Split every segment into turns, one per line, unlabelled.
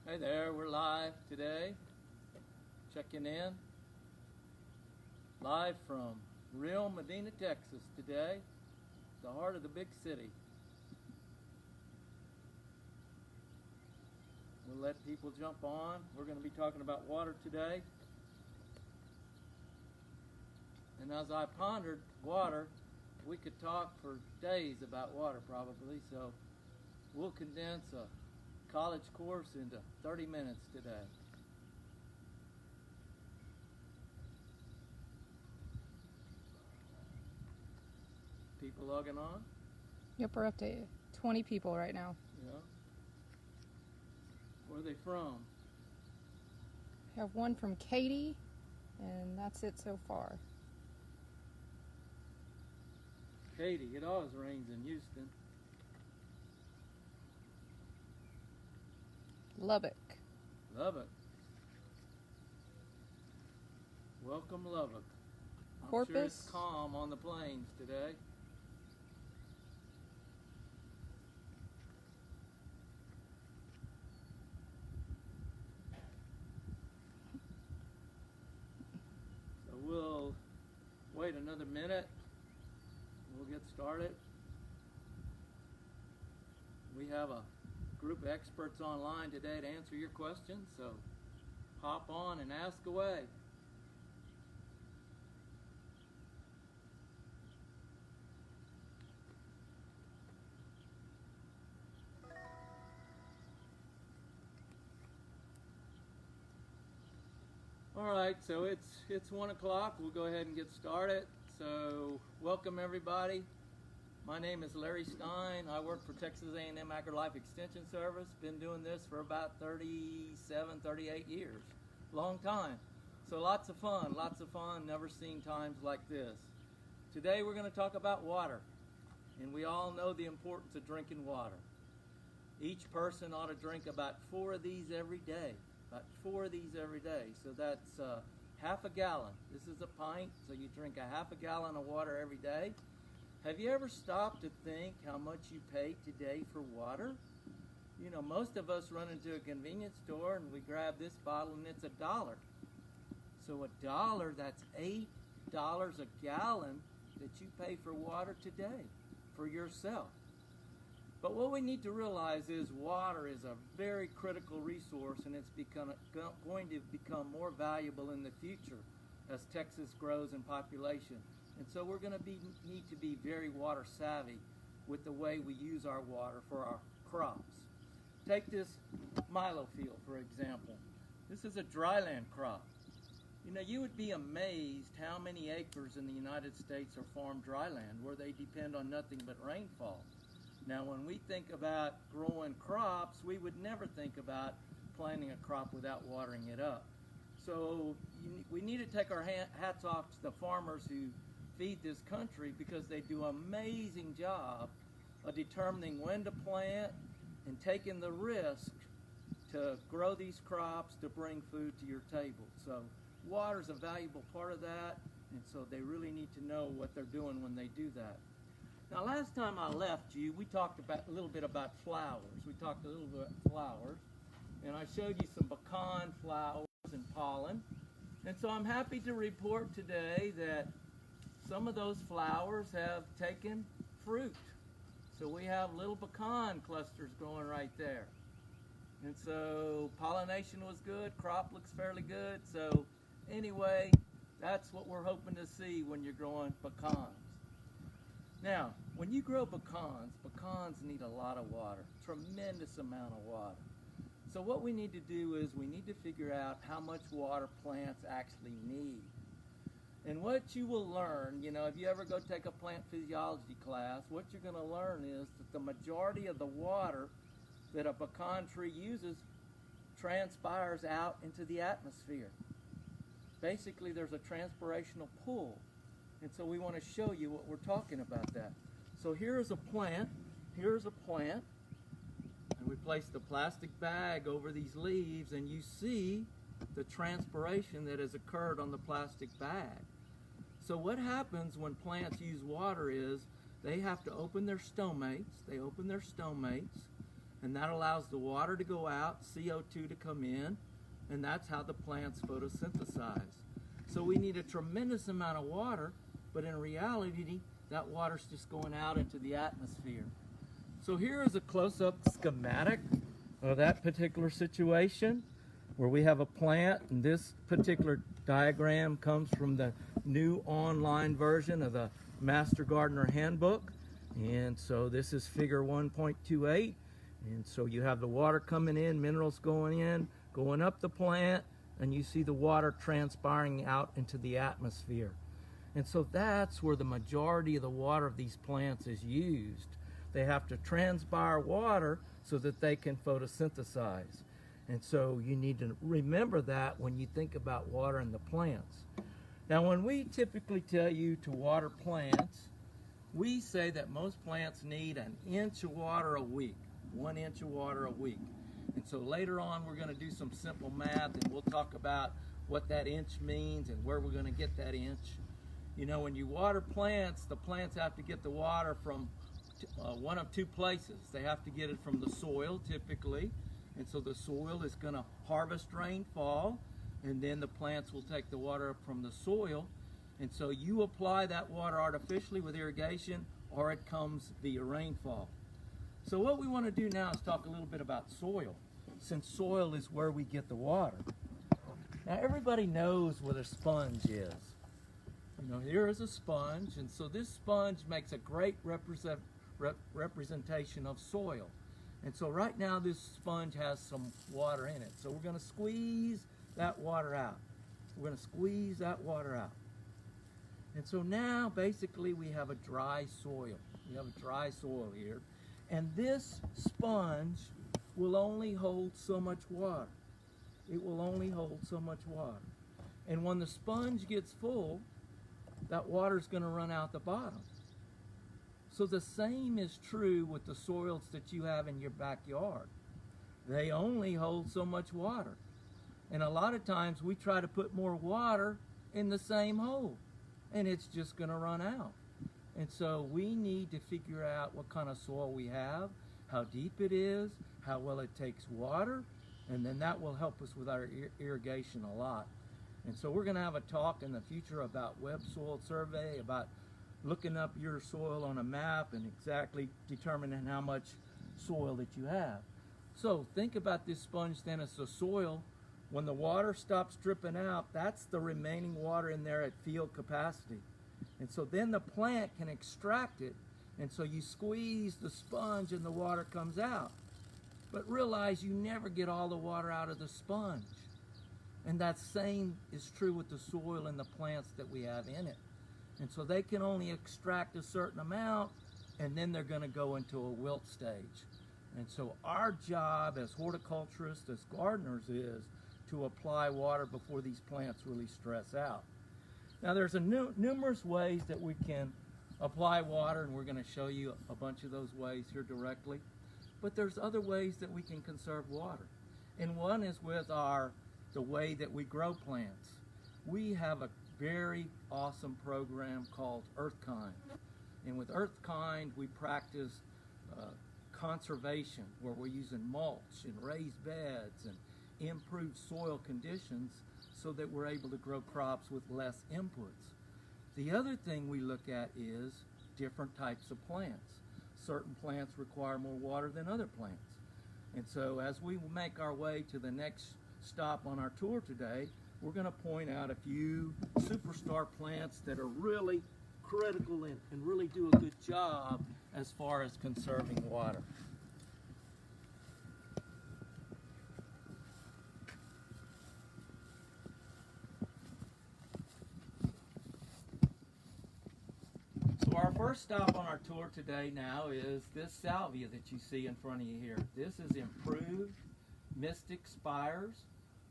Hey there, we're live today, checking in, live from Real Medina, Texas today, the heart of the big city. We'll let people jump on. We're going to be talking about water today. And as I pondered water, we could talk for days about water probably, so we'll condense a college course into 30 minutes today. People logging on?
Yep, we're up to 20 people right now.
Yeah. Where are they from?
We have one from Katy, and that's it so far.
Katy, it always rains in Houston.
Lubbock.
Lubbock. Welcome, Lubbock. I'm
Corpus.
sure it's calm on the plains today. So we'll wait another minute. We'll get started. We have a group of experts online today to answer your questions, so hop on and ask away. All right, so it's 1 o'clock. We'll go ahead and get started. So welcome everybody. My name is Larry Stein. I work for Texas A&M AgriLife Extension Service. Been doing this for about 37, 38 years. Long time. So lots of fun, never seen times like this. Today we're going to talk about water. And we all know the importance of drinking water. Each person ought to drink about 4 of these every day. So that's half a gallon. This is a pint, so you drink a half a gallon of water every day. Have you ever stopped to think how much you pay today for water? You know, most of us run into a convenience store and we grab this bottle and it's $1. So $1, that's $8 a gallon that you pay for water today for yourself. But what we need to realize is water is a very critical resource, and it's going to become more valuable in the future as Texas grows in population. And so we're going to need to be very water savvy with the way we use our water for our crops. Take this milo field, for example. This is a dryland crop. You know, you would be amazed how many acres in the United States are farmed dryland where they depend on nothing but rainfall. Now, when we think about growing crops, we would never think about planting a crop without watering it up. So we need to take our hats off to the farmers who feed this country because they do an amazing job of determining when to plant and taking the risk to grow these crops to bring food to your table. So water is a valuable part of that, and so they really need to know what they're doing when they do that. Now, last time I left you, we talked a little bit about flowers. And I showed you some pecan flowers and pollen. And so I'm happy to report today that some of those flowers have taken fruit. So we have little pecan clusters growing right there. And so pollination was good, crop looks fairly good. So anyway, that's what we're hoping to see when you're growing pecans. Now, when you grow pecans need a lot of water, tremendous amount of water. So what we need to do is we need to figure out how much water plants actually need. And what you will learn, you know, if you ever go take a plant physiology class, what you're going to learn is that the majority of the water that a pecan tree uses transpires out into the atmosphere. Basically, there's a transpirational pull. And so we want to show you what we're talking about that. So here's a plant. And we place the plastic bag over these leaves, and you see the transpiration that has occurred on the plastic bag. So what happens when plants use water is they have to open their stomates. and that allows the water to go out, CO2 to come in, and that's how the plants photosynthesize. So we need a tremendous amount of water, but in reality, that water's just going out into the atmosphere. So here is a close-up schematic of that particular situation where we have a plant, and this particular diagram comes from the new online version of the Master Gardener Handbook. And so this is figure 1.28. And so you have the water coming in, minerals going in, going up the plant, and you see the water transpiring out into the atmosphere. And so that's where the majority of the water of these plants is used. They have to transpire water so that they can photosynthesize. And so you need to remember that when you think about watering the plants. Now, when we typically tell you to water plants, we say that most plants need an inch of water a week, 1 inch of water a week. And so later on, we're going to do some simple math, and we'll talk about what that inch means and where we're going to get that inch. You know, when you water plants, the plants have to get the water from one of two places. They have to get it from the soil, typically. And so the soil is going to harvest rainfall, and then the plants will take the water up from the soil. And so you apply that water artificially with irrigation, or it comes via rainfall. So what we want to do now is talk a little bit about soil, since soil is where we get the water. Now everybody knows what a sponge is. You know, here is a sponge, and so this sponge makes a great representation of soil. And so right now this sponge has some water in it. So we're going to squeeze that water out. We're going to squeeze that water out. And so now basically we have a dry soil. We have a dry soil here. And this sponge will only hold so much water. It will only hold so much water. And when the sponge gets full, that water's going to run out the bottom. So the same is true with the soils that you have in your backyard. They only hold so much water. And a lot of times we try to put more water in the same hole, and it's just going to run out. And so we need to figure out what kind of soil we have, how deep it is, how well it takes water, and then that will help us with our irrigation a lot. And so we're going to have a talk in the future about web soil survey, about looking up your soil on a map and exactly determining how much soil that you have. So think about this sponge then as the soil. When the water stops dripping out, that's the remaining water in there at field capacity. And so then the plant can extract it, and so you squeeze the sponge and the water comes out. But realize you never get all the water out of the sponge. And that same is true with the soil and the plants that we have in it. And so they can only extract a certain amount, and then they're going to go into a wilt stage. And so our job as horticulturists, as gardeners, is to apply water before these plants really stress out. Now there's numerous ways that we can apply water, and we're going to show you a bunch of those ways here directly. But there's other ways that we can conserve water. And one is with the way that we grow plants. We have a very awesome program called EarthKind. And with EarthKind, we practice conservation, where we're using mulch and raised beds and improved soil conditions so that we're able to grow crops with less inputs. The other thing we look at is different types of plants. Certain plants require more water than other plants. And so as we make our way to the next stop on our tour today, we're going to point out a few superstar plants that are really critical and really do a good job as far as conserving water. So our first stop on our tour today now is this salvia that you see in front of you here. This is improved Mystic Spires,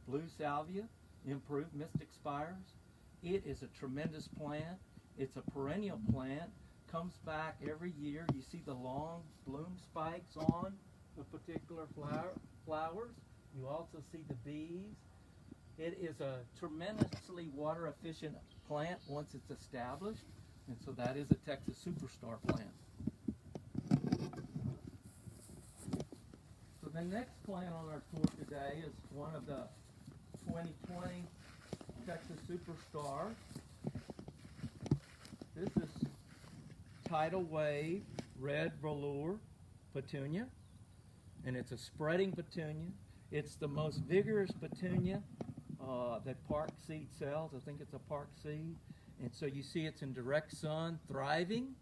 blue salvia, improved Mystic Spires. It is a tremendous plant. It's a perennial plant, comes back every year. You see the long bloom spikes on the particular flowers. You also see the bees. It is a tremendously water efficient plant once it's established, and so that is a Texas superstar plant. the next plant on our tour today is one of the 2020 Texas Superstars. This is Tidal Wave Red Velour Petunia, and it's a spreading petunia. It's the most vigorous petunia that Park Seed sells. I think it's a Park Seed. And so you see it's in direct sun, thriving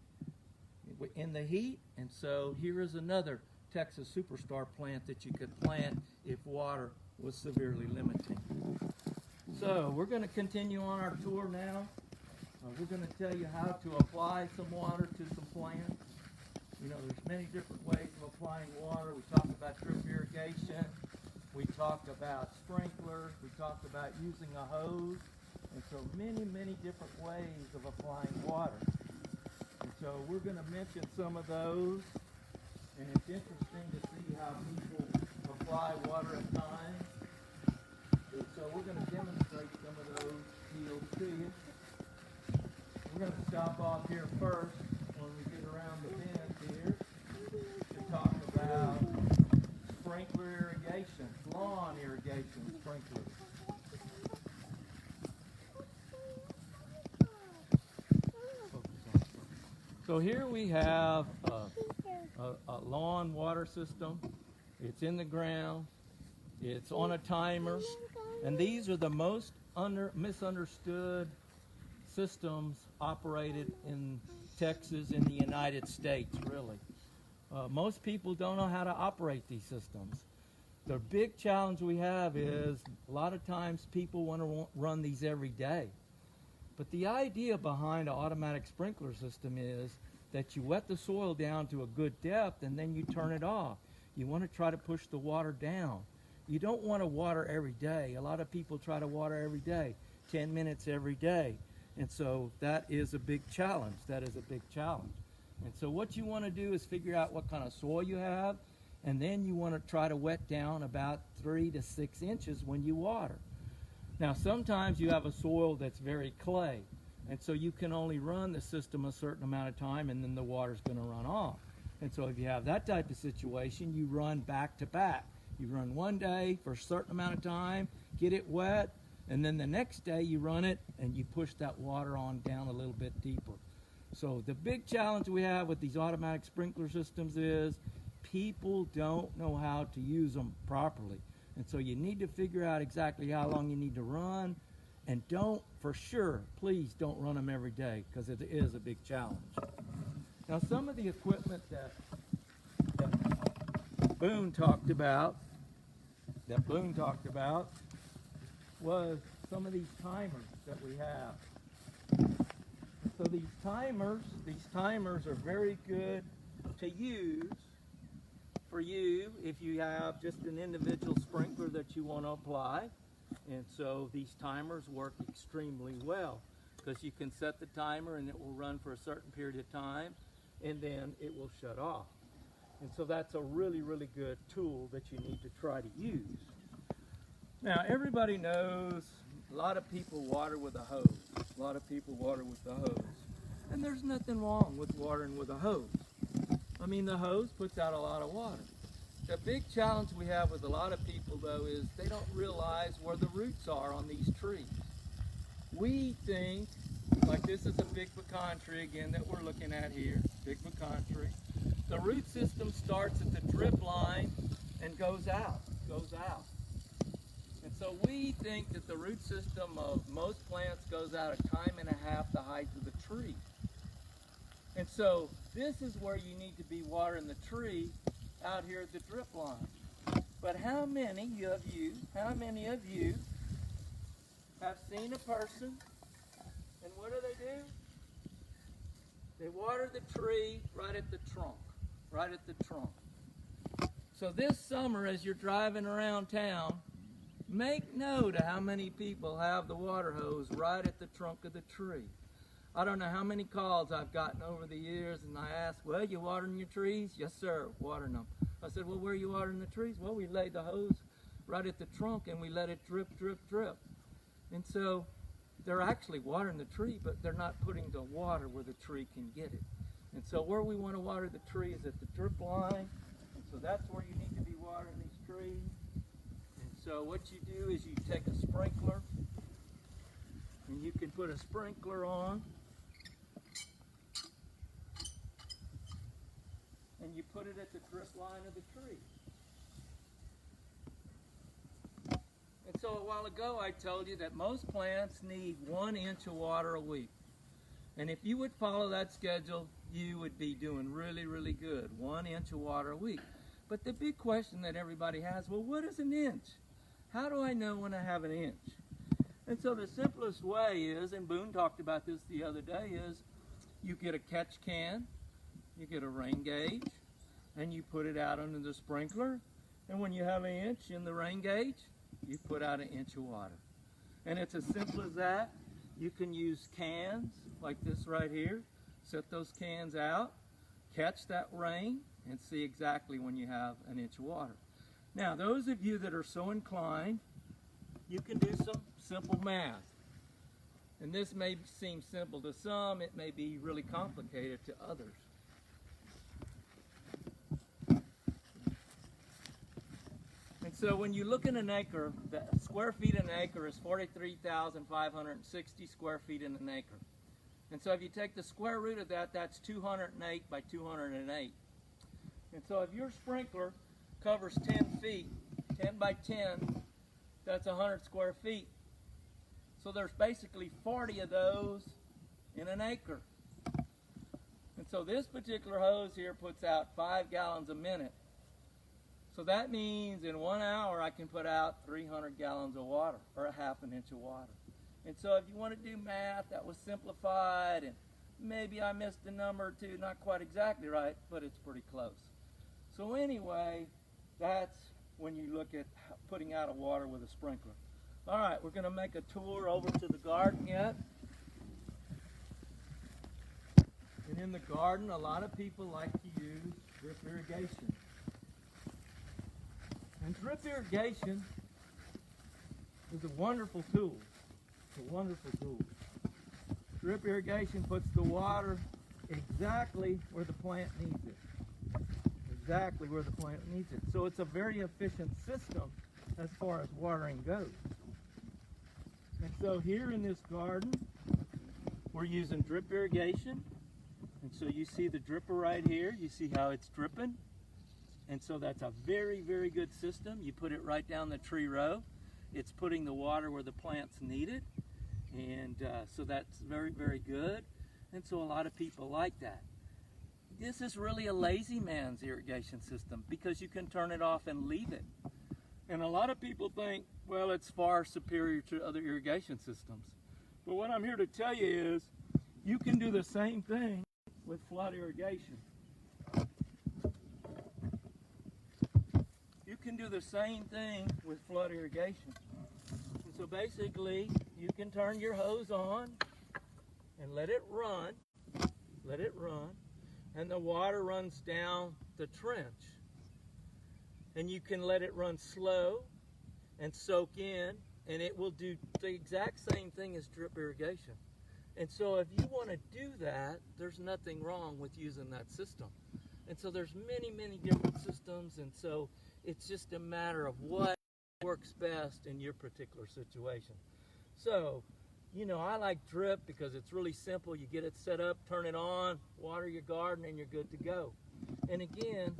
in the heat. And so here is another Texas Superstar plant that you could plant if water was severely limiting. So we're going to continue on our tour now. We're going to tell you how to apply some water to some plants. You know, there's many different ways of applying water. We talked about drip irrigation. We talked about sprinklers. We talked about using a hose. And so many, many different ways of applying water. And so we're going to mention some of those. And it's interesting to see how people apply water at times. And so we're going to demonstrate some of those deals to you. We're going to stop off here first when we get around the bend here to talk about sprinkler irrigation, lawn irrigation sprinklers. So here we have a lawn water system. It's in the ground. It's on a timer. And these are the most misunderstood systems operated in Texas, in the United States, really. Most people don't know how to operate these systems. The big challenge we have is a lot of times people want to run these every day. But the idea behind an automatic sprinkler system is that you wet the soil down to a good depth and then you turn it off. You want to try to push the water down. You don't want to water every day. A lot of people try to water every day, 10 minutes every day. And so that is a big challenge. That is a big challenge. And so what you want to do is figure out what kind of soil you have, and then you want to try to wet down about 3 to 6 inches when you water. Now sometimes you have a soil that's very clay, and so you can only run the system a certain amount of time and then the water's going to run off. And so if you have that type of situation, you run back to back. You run one day for a certain amount of time, get it wet, and then the next day you run it and you push that water on down a little bit deeper. So the big challenge we have with these automatic sprinkler systems is people don't know how to use them properly. And so you need to figure out exactly how long you need to run, and don't, for sure, please don't run them every day, because it is a big challenge. Now some of the equipment that Boone talked about, was some of these timers that we have. So these timers are very good to use for you if you have just an individual sprinkler that you want to apply. And so these timers work extremely well, because you can set the timer and it will run for a certain period of time and then it will shut off. And so that's a really, really good tool that you need to try to use. Now everybody knows a lot of people water with a hose. A lot of people water with the hose. And there's nothing wrong with watering with a hose. I mean, the hose puts out a lot of water. The big challenge we have with a lot of people, though, is they don't realize where the roots are on these trees. We think, like this is a big pecan tree again that we're looking at here, big pecan tree. The root system starts at the drip line and goes out. And so we think that the root system of most plants goes out a time and a half the height of the tree. And so this is where you need to be watering the tree, out here at the drip line. But how many of you have seen a person, and what do? They water the tree right at the trunk. So this summer, as you're driving around town, make note of how many people have the water hose right at the trunk of the tree. I don't know how many calls I've gotten over the years, and I ask, well, you watering your trees? Yes, sir, watering them. I said, well, where are you watering the trees? Well, we lay the hose right at the trunk, and we let it drip, drip, drip. And so they're actually watering the tree, but they're not putting the water where the tree can get it. And so where we want to water the tree is at the drip line, and so that's where you need to be watering these so what you do is you take a sprinkler, and you can put a sprinkler on, and you put it at the drip line of the tree. And so a while ago I told you that most plants need 1 inch of water a week. And if you would follow that schedule, you would be doing really, really good. 1 inch of water a week. But the big question that everybody has, well, what is an inch? How do I know when I have an inch? And so the simplest way is, and Boone talked about this the other day, is you get a catch can, you get a rain gauge, and you put it out under the sprinkler. And when you have an inch in the rain gauge, you put out an inch of water. And it's as simple as that. You can use cans like this right here, set those cans out, catch that rain, and see exactly when you have an inch of water. Now, those of you that are so inclined, you can do some simple math. And this may seem simple to some, it may be really complicated to others. And so when you look at an acre, the square feet in an acre is 43,560 square feet in an acre. And so if you take the square root of that, that's 208 by 208. And so if your sprinkler covers 10 feet, 10 by 10, that's 100 square feet. So there's basically 40 of those in an acre. And so this particular hose here puts out 5 gallons a minute. So that means in 1 hour I can put out 300 gallons of water, or a half an inch of water. And so if you want to do math, that was simplified, and maybe I missed a number or two, not quite exactly right, but it's pretty close. So anyway, that's when you look at putting out a water with a sprinkler. All right, we're going to make a tour over to the garden yet. And in the garden, a lot of people like to use drip irrigation. And drip irrigation is a wonderful tool. It's a wonderful tool. Drip irrigation puts the water exactly where the plant needs it. Exactly where the plant needs it. So it's a very efficient system as far as watering goes. And so here in this garden, we're using drip irrigation. And so you see the dripper right here. You see how it's dripping. And so that's a very, very good system. You put it right down the tree row. It's putting the water where the plants need it. And so that's very, very good. And so a lot of people like that. This is really a lazy man's irrigation system because you can turn it off and leave it. And a lot of people think, well, it's far superior to other irrigation systems. But what I'm here to tell you is you can do the same thing with flood irrigation. You can do the same thing with flood irrigation. And so basically, you can turn your hose on and let it run, and the water runs down the trench. And you can let it run slow and soak in, and it will do the exact same thing as drip irrigation. And so if you want to do that, there's nothing wrong with using that system. And so there's many, many different systems, and so it's just a matter of what works best in your particular situation. So, you know, I like drip because it's really simple. You get it set up, turn it on, water your garden, and you're good to go. And again,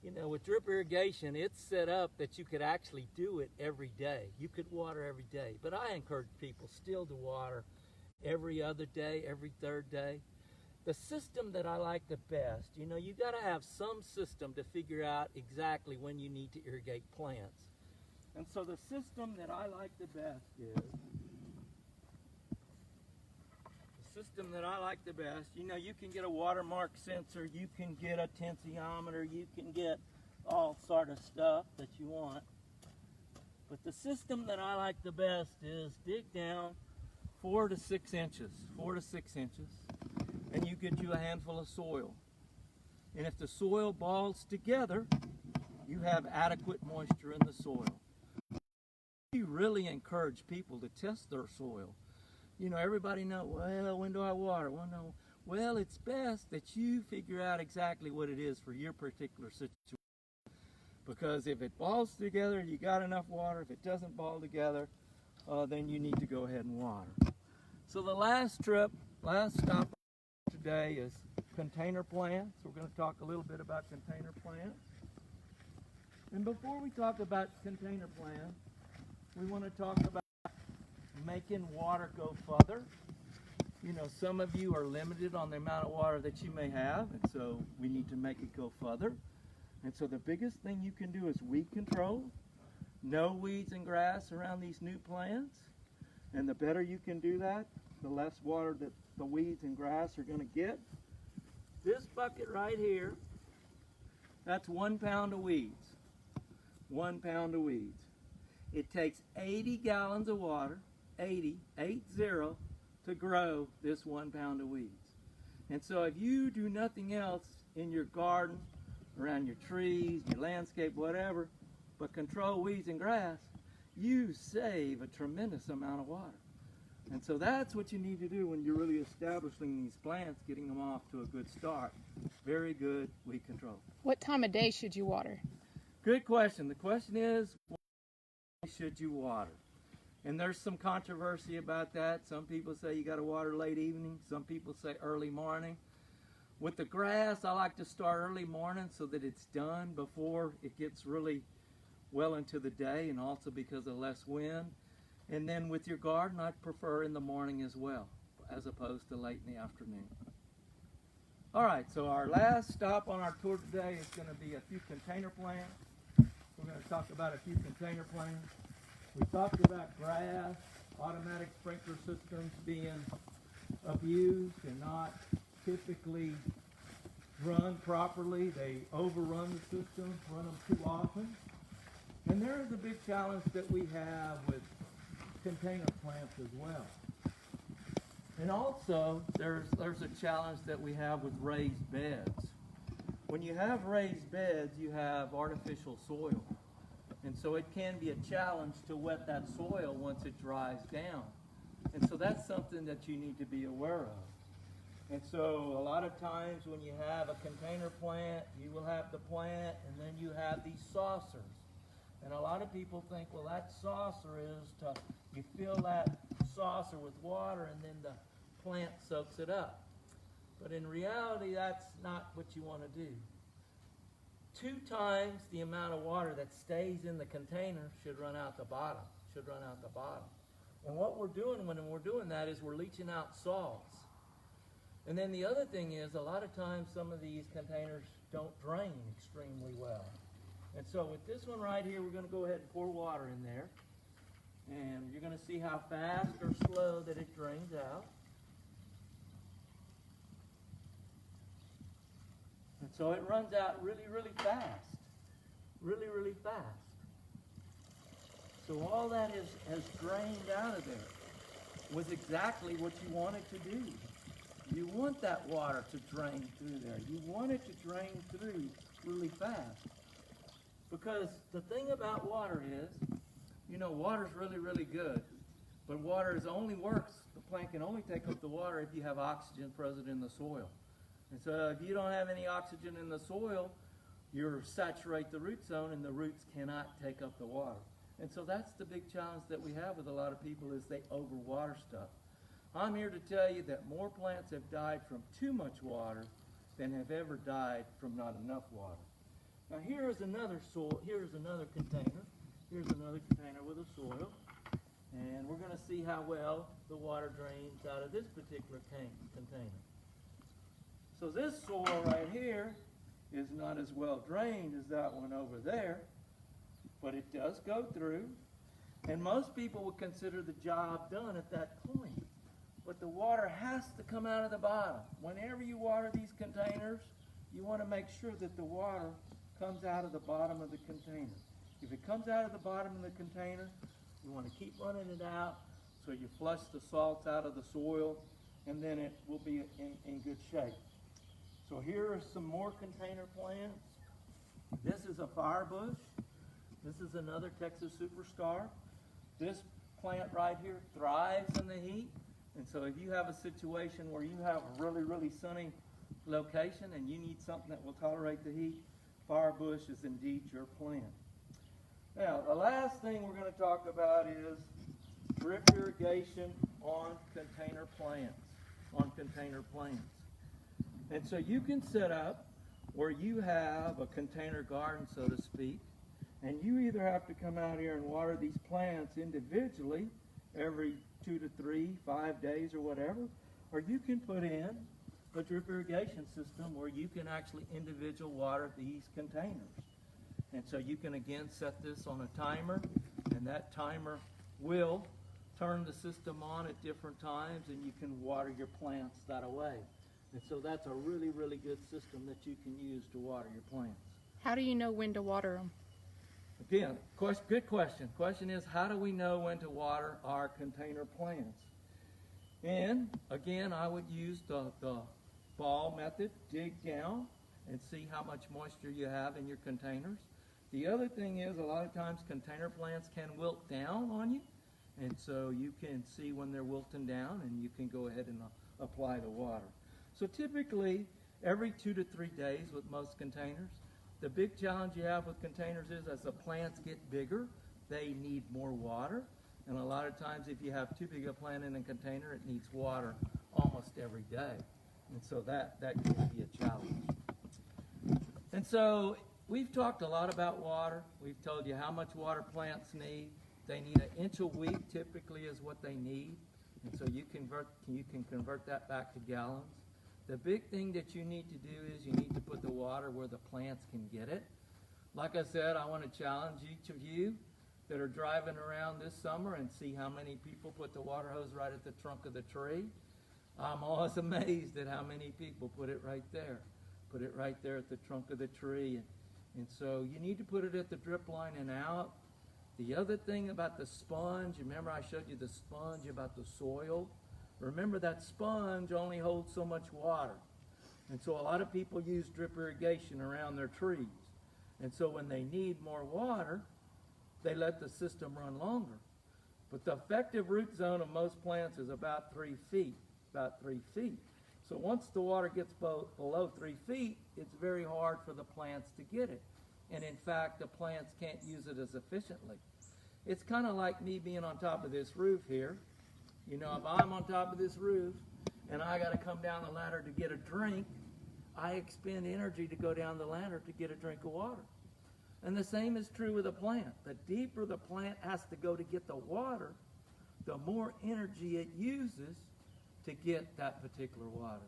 you know, with drip irrigation, it's set up that you could actually do it every day. You could water every day. But I encourage people still to water every other day, every third day. The system that I like the best, you know, you got to have some system to figure out exactly when you need to irrigate plants. And so the system that I like the best is, you know, you can get a watermark sensor, you can get a tensiometer, you can get all sort of stuff that you want. But the system that I like the best is dig down 4 to 6 inches, and you get you a handful of soil. And if the soil balls together, you have adequate moisture in the soil. You really encourage people to test their soil. You know, everybody knows, well, when do I water? Well, no. Well, it's best that you figure out exactly what it is for your particular situation. Because if it balls together, you got enough water. If it doesn't ball together, then you need to go ahead and water. So the last stop today is container plants. We're going to talk a little bit about container plants. And before we talk about container plants, we want to talk about making water go further. You know, some of you are limited on the amount of water that you may have, and so we need to make it go further. And so the biggest thing you can do is weed control. No weeds and grass around these new plants. And the better you can do that, the less water that the weeds and grass are going to get. This bucket right here, that's 1 pound of weeds. 1 pound of weeds. It takes 80 gallons of water, 80, to grow this 1 pound of weeds. And so if you do nothing else in your garden, around your trees, your landscape, whatever, but control weeds and grass, you save a tremendous amount of water. And so that's what you need to do when you're really establishing these plants, getting them off to a good start. Very good weed control.
What time of day should you water?
Good question. The question is, when should you water? And there's some controversy about that. Some people say you got to water late evening. Some people say early morning. With the grass, I like to start early morning so that it's done before it gets really well into the day, and also because of less wind. And then with your garden, I prefer in the morning as well, as opposed to late in the afternoon. All right, so our last stop on our tour today is going to be a few container plants. We're going to talk about a few container plants. We talked about grass, automatic sprinkler systems being abused and not typically run properly. They overrun the system, run them too often. And there is a big challenge that we have with container plants as well. And also, there's a challenge that we have with raised beds. When you have raised beds, you have artificial soil. And so it can be a challenge to wet that soil once it dries down. And so that's something that you need to be aware of. And so a lot of times when you have a container plant, you will have the plant and then you have these saucers. And a lot of people think, well, that saucer is you fill that saucer with water and then the plant soaks it up. But in reality, that's not what you want to do. 2 times the amount of water that stays in the container should run out the bottom, And what we're doing when we're doing that is we're leaching out salts. And then the other thing is, a lot of times some of these containers don't drain extremely well. And so with this one right here, we're going to go ahead and pour water in there. And you're going to see how fast or slow that it drains out. And so it runs out really, really fast. Really, really fast. So all that has drained out of there was exactly what you wanted to do. You want that water to drain through there. You want it to drain through really fast. Because the thing about water is, you know, water's really, really good. But water only works, the plant can only take up the water if you have oxygen present in the soil. And so if you don't have any oxygen in the soil, you saturate the root zone and the roots cannot take up the water. And so that's the big challenge that we have with a lot of people is they overwater stuff. I'm here to tell you that more plants have died from too much water than have ever died from not enough water. Now here's another container. Here's another container with a soil. And we're going to see how well the water drains out of this particular container. So this soil right here is not as well drained as that one over there, but it does go through. And most people would consider the job done at that point. But the water has to come out of the bottom. Whenever you water these containers, you want to make sure that the water comes out of the bottom of the container. If it comes out of the bottom of the container, you want to keep running it out so you flush the salts out of the soil, and then it will be in good shape. So here are some more container plants. This is a firebush. This is another Texas superstar. This plant right here thrives in the heat. And so if you have a situation where you have a really, really sunny location and you need something that will tolerate the heat, fire bush is indeed your plant. Now, the last thing we're going to talk about is drip irrigation on container plants. And so you can set up where you have a container garden, so to speak, and you either have to come out here and water these plants individually every 2 to 3, 5 days or whatever, or you can put in a drip irrigation system where you can actually individual water these containers. And so you can again set this on a timer, and that timer will turn the system on at different times, and you can water your plants that way. And so that's a really, really good system that you can use to water your plants.
How do you know when to water them?
Again, good question. Question is, how do we know when to water our container plants? And again, I would use the ball method, dig down and see how much moisture you have in your containers. The other thing is, a lot of times container plants can wilt down on you, and so you can see when they're wilting down, and you can go ahead and apply the water. So typically, every 2 to 3 days with most containers. The big challenge you have with containers is, as the plants get bigger, they need more water, and a lot of times if you have too big a plant in a container, it needs water almost every day. And so that can be a challenge. And so we've talked a lot about water. We've told you how much water plants need. They need 1 inch a week typically is what they need. And so you can convert that back to gallons. The big thing that you need to do is you need to put the water where the plants can get it. Like I said, I want to challenge each of you that are driving around this summer and see how many people put the water hose right at the trunk of the tree. I'm always amazed at how many people put it right there. Put it right there at the trunk of the tree. And so you need to put it at the drip line and out. The other thing about the sponge, remember I showed you the sponge about the soil? Remember that sponge only holds so much water. And so a lot of people use drip irrigation around their trees. And so when they need more water, they let the system run longer. But the effective root zone of most plants is about 3 feet. So once the water gets below 3 feet, it's very hard for the plants to get it. And in fact, the plants can't use it as efficiently. It's kind of like me being on top of this roof here. You know, if I'm on top of this roof and I got to come down the ladder to get a drink, I expend energy to go down the ladder to get a drink of water. And the same is true with a plant. The deeper the plant has to go to get the water, the more energy it uses to get that particular water.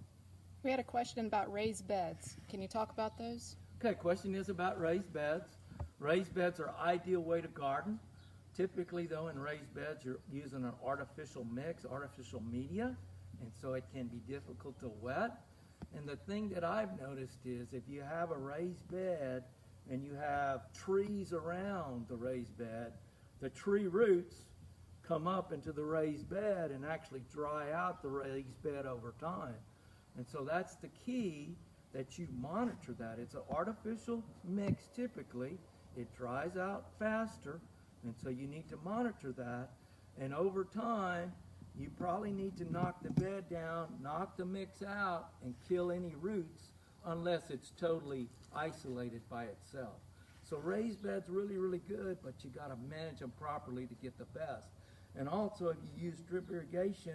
We had a question about raised beds. Can you talk about those?
Okay, question is about raised beds. Raised beds are ideal way to garden. Typically, though, in raised beds, you're using an artificial mix, artificial media, and so it can be difficult to wet. And the thing that I've noticed is if you have a raised bed and you have trees around the raised bed, the tree roots come up into the raised bed and actually dry out the raised bed over time. And so that's the key, that you monitor that. It's an artificial mix typically. It dries out faster, and so you need to monitor that. And over time, you probably need to knock the bed down, knock the mix out, and kill any roots unless it's totally isolated by itself. So raised beds really, really good, but you got to manage them properly to get the best. And also, if you use drip irrigation,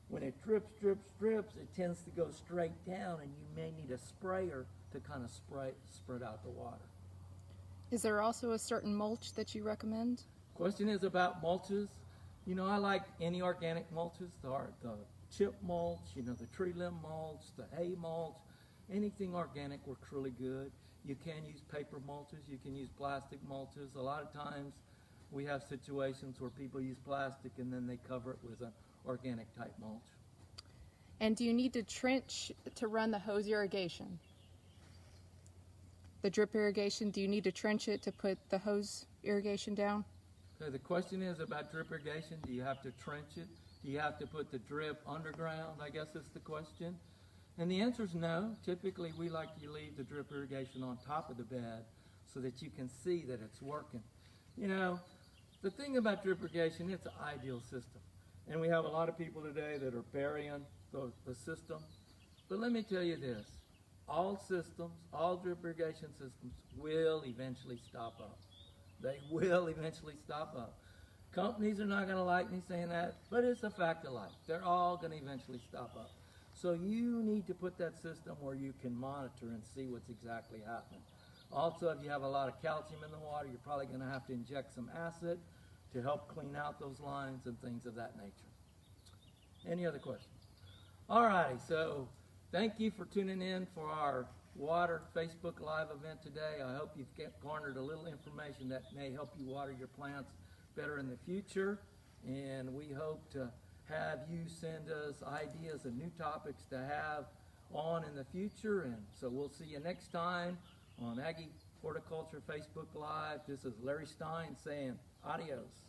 when it drips, it tends to go straight down, and you may need a sprayer to kind of spread out the water.
Is there also a certain mulch that you recommend?
Question is about mulches. You know, I like any organic mulches, the chip mulch, you know, the tree limb mulch, the hay mulch. Anything organic works really good. You can use paper mulches, you can use plastic mulches. A lot of times we have situations where people use plastic and then they cover it with an organic type mulch.
And do you need to trench to run the hose irrigation? The drip irrigation, do you need to trench it to put the hose irrigation down?
So the question is about drip irrigation. Do you have to trench it? Do you have to put the drip underground? I guess that's the question. And the answer is no. Typically, we like to leave the drip irrigation on top of the bed so that you can see that it's working. You know, the thing about drip irrigation, it's an ideal system. And we have a lot of people today that are burying the system. But let me tell you this. all systems, all drip irrigation systems will eventually stop up. They will eventually stop up. Companies are not going to like me saying that, but it's a fact of life. They're all going to eventually stop up. So you need to put that system where you can monitor and see what's exactly happening. Also, if you have a lot of calcium in the water, you're probably going to have to inject some acid to help clean out those lines and things of that nature. Any other questions? All righty, so thank you for tuning in for our water Facebook Live event today. I hope you've garnered a little information that may help you water your plants better in the future, and we hope to have you send us ideas and new topics to have on in the future. And so we'll see you next time on Aggie Horticulture Facebook Live. This is Larry Stein saying adios.